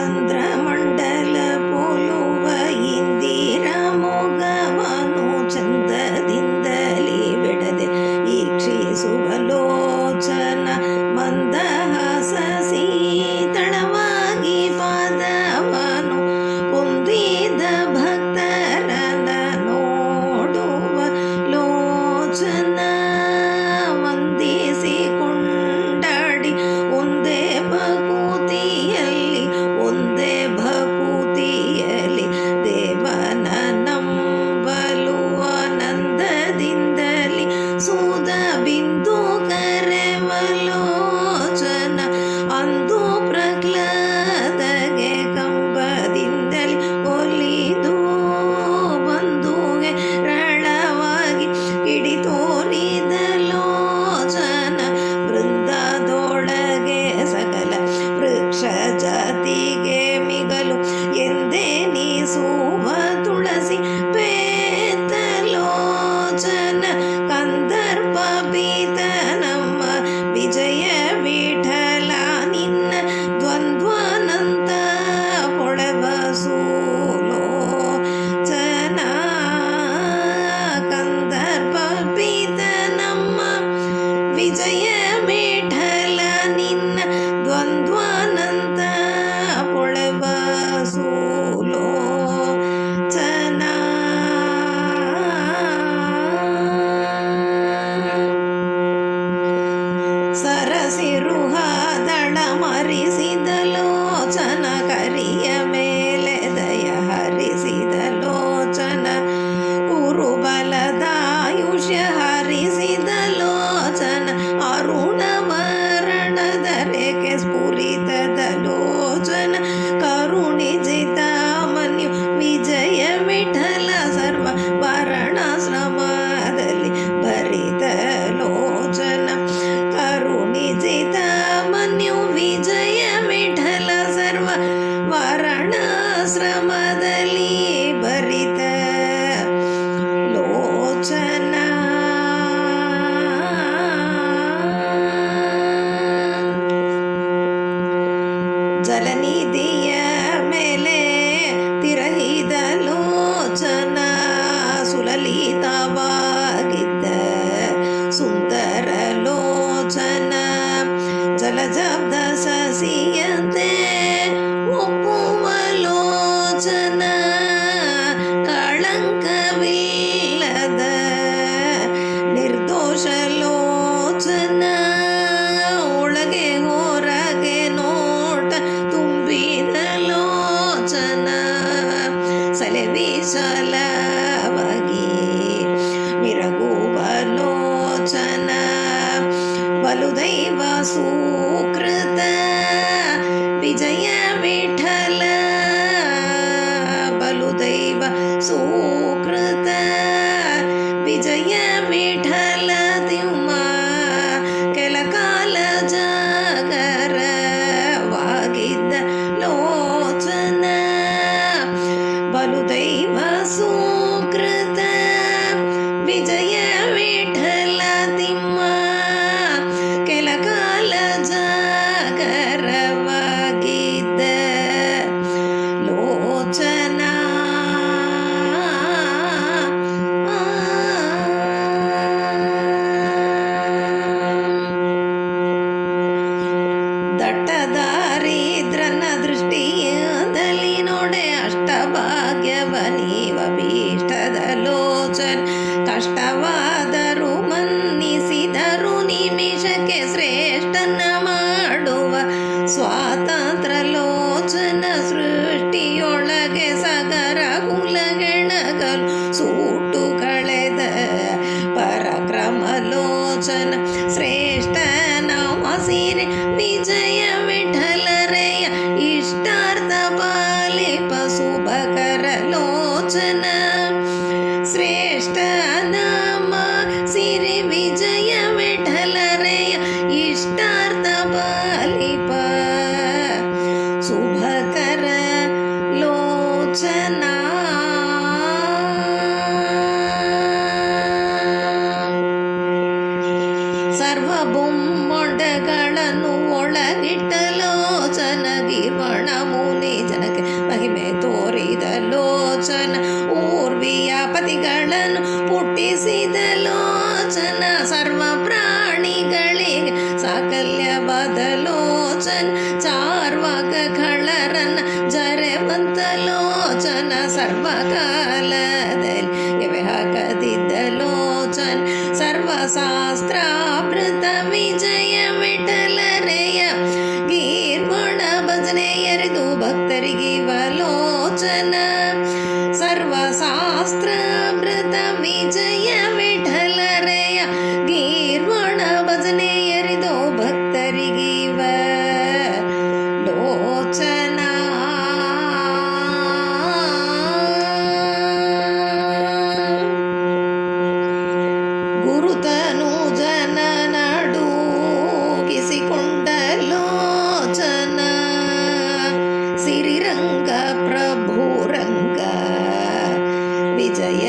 ಚಂದ್ರಮಂಡಲ ಪೋಲುವ ಇಂದಿರ ಮೊಗವನು ಚಂದದಿಂದಲೇ ಬಿಡದೆ ಈಕ್ಷಿಸುವ ಲೋಚನ ಮಂದಹಾಸ ಶೀತಳವಾಗಿ ಪಾದವನು ಹೊಂದಿದ ಭಕ್ತರನ ನೋಡುವ ಲೋಚನ ವಂದಿಸಿ ಕೊಂಡಾಡಿ ಒಂದೇ ಭಕೂತಿಯಲ್ಲಿ ದೇವನ ನಂಬಲು ಆನಂದದಿಂದಲಿ ಸೂದ ಬಿಂದು ಕರೆವಲೋಚನ ಅಂದು ಪ್ರಹ್ಲಾದಗೆ ಕಂಬದಿಂದಲಿ ಒಲಿದು ಬಂದುಗೆ ರಳವಾಗಿ ಹಿಡಿ ತೋರಿದ ಲೋಚನ ಬೃಂದದೊಳಗೆ ಸಕಲ ವೃಕ್ಷ ಜಾತಿಗೆ ಮಿಗಲು ಎಂದೆನಿಸುವ ತುಳಸಿ ಪೇತಲೋಚನ ಕಂದರ್ಪ ಪೀತ ನಮ್ಮ ವಿಜಯ ವಿಠಲ ನಿನ್ನ ದ್ವಂದ್ವನಂತ ಪೊಳವ ಸೂಲೋಚನ ಕಂದರ್ಪ ಪೀತ ನಮ್ಮ ವಿಜಯ ವಿಠಲ ನಿನ್ನ ದ್ವಂದ್ವನಂತ ಪೊಳವ ಸೂಲೋಚನ ಸರಸಿರುಹದಳ ಮರಿಸಿದ ಲೋಚನ ಕರಿಯ ಮೇಲೆ ದಯ ಹರಿಸಿದ ಲೋಚನ ಕುರುಬಲದಾಯುಷ್ಯ ಹರಿಸಿದ ಲೋಚನ ಅರುಣವರಣದ ರೇಖೆ ಸ್ಫುರಿತದ ಲೋಚನ ಕರುಣಿಸಿದ ಮನ್ಯು ವಿಜಯ ವಿಠಲ ಸರ್ವ ವರ್ಣಾಶ್ರಮದಲ್ಲಿ ಭರಿತ ಲೋಚನ ಕರುಣಿಸಿದ ಮನ್ಯು ವಿಜಯ ವಿಠಲ ಸರ್ವ ವರ್ಣಾಶ್ರಮದಲ್ಲಿ ಭರಿತ ಲೋಚನ ಜಲನಿಧಿಯ ಮೇಲೆ ತಿರಹಿದ ಲೋಚನ ಸುಲಲಿತವಾಗಿದ್ದ ಸುಂದರ ಲೋಚನ ಜಲಜಬ್ದ ಸಸಿಯಂತೆ ಒಪ್ಪುವ ಲೋಚನ ಕಳಂಕವಿಲ್ಲದ ನಿರ್ದೋಷ ಲೋಚನ ಒಳಗೆ ಹೊರಗೆ ನೋಟ ತುಂಬಿದ ಲೋಚನ ಸಲೆ ವಿಶಾಲವಾಗಿ ಮಿರಗುವ ಲೋಚನ ಬಲುದೈವ ಸುಕೃತ ವಿಜಯ ವಿಠಲ ಬಲುದೈವ ಸುಕೃತ ವಿಜಯ ವಿಠಲ ದಿವ್ಮ ಕೆಲ ಕಾಲ ಜಾಗರವಾಗಿದ್ದ ಲೋಚನ ಬಲುದೈವ ಸುಕೃತ ವಿಜಯ ವಿಠಲ ದಿಮ್ಮ ಕೆಲ ಕಾಲ ಜಾಗರವಾಗಿದ್ದ ಲೋಚನ ದಟ್ಟದಾರಿದ್ರನ ದೃಷ್ಟಿಯದಲ್ಲಿ ನೋಡೆ ಅಷ್ಟಭಾಗ್ಯವ ನೀವ ಭೀಷ್ಟದ ಲೋಚನ ಕಷ್ಟವಾದರೂ ಮನ್ನಿಸಿದರು ನಿಮಿಷಕ್ಕೆ ಶ್ರೇಷ್ಠನ ಮಾಡುವ ಸ್ವಾತಂತ್ರ್ಯ ಲೋಚನ ಸೃಷ್ಟಿಯೊಳಗೆ ಸಗರ ಕುಲಗೆಣಗಲು ಸೂಟು ಕಳೆದ ಪರಕ್ರಮ ಲೋಚನ ಶ್ರೇಷ್ಠ ನಮಸಿರೆ ವಿಜಯ ವಿಠಲರೆಯ ಇಷ್ಟಾರ್ಥ ಪಾಲಿಪ ಶುಭಕರ ಲೋಚನ ಶ್ರೇಷ್ಠ ನಾಮ ಸಿರಿ ವಿಜಯ ವಿಠಲರೆಯ ಇಷ್ಟಾರ್ಥ ಪಾಲಿಪ ಶುಭಕರ ಲೋಚನ ಸರ್ವಬೊಮ್ಮೊಂಡಗಳನ್ನು ಒಳಗಿಟ್ಟ ಲೋಚನ ಗಿರ್ವಣ ಮುನಿ ಜನಕ್ಕೆ ಮಹಿಮೆ ತೋರಿದ ಲೋಚನ ಊರ್ವಿಯ ಪತಿಗಳನ್ನು ಹುಟ್ಟಿಸಿದ ಲೋಚನ ಸರ್ವ ಪ್ರಾಣಿಗಳಿಗೆ ಸಾಕಲ್ಯವಾದ ಲೋಚನ ಚಾರ್ವಾಕಗಳರನ್ನ ಜರೆವಂತ ಲೋಚನ ಸರ್ವಕಾಲದಲ್ಲಿ ಎವೆ ಹಾಕದಿದ್ದ ಲೋಚನ ಸರ್ವಶಾಸ್ತ್ರಾಮೃತ ವಿಜಯ ವಿಠಲರೆಯ ಗೀರ್ವಣ ಭಜನೆ ಎರೆದು ಭಕ್ತರಿಗಿವ ಲೋಚನ ಸರ್ವಶಾಸ್ತ್ರಾಮೃತ ವಿಜಯ ವಿಠಲರೆಯ ಗೀರ್ವಣ ಭಜನೆ ಎರೆದು ಭಕ್ತರಿಗಿವ ಲೋಚನ. ಗುರುತನು ಜನ ನಡುಗಿಸಿಕೊಂಡ ಲೋಚನ ಸಿರಿರಂಗ ಪ್ರಭುರಂಗ ವಿಜಯ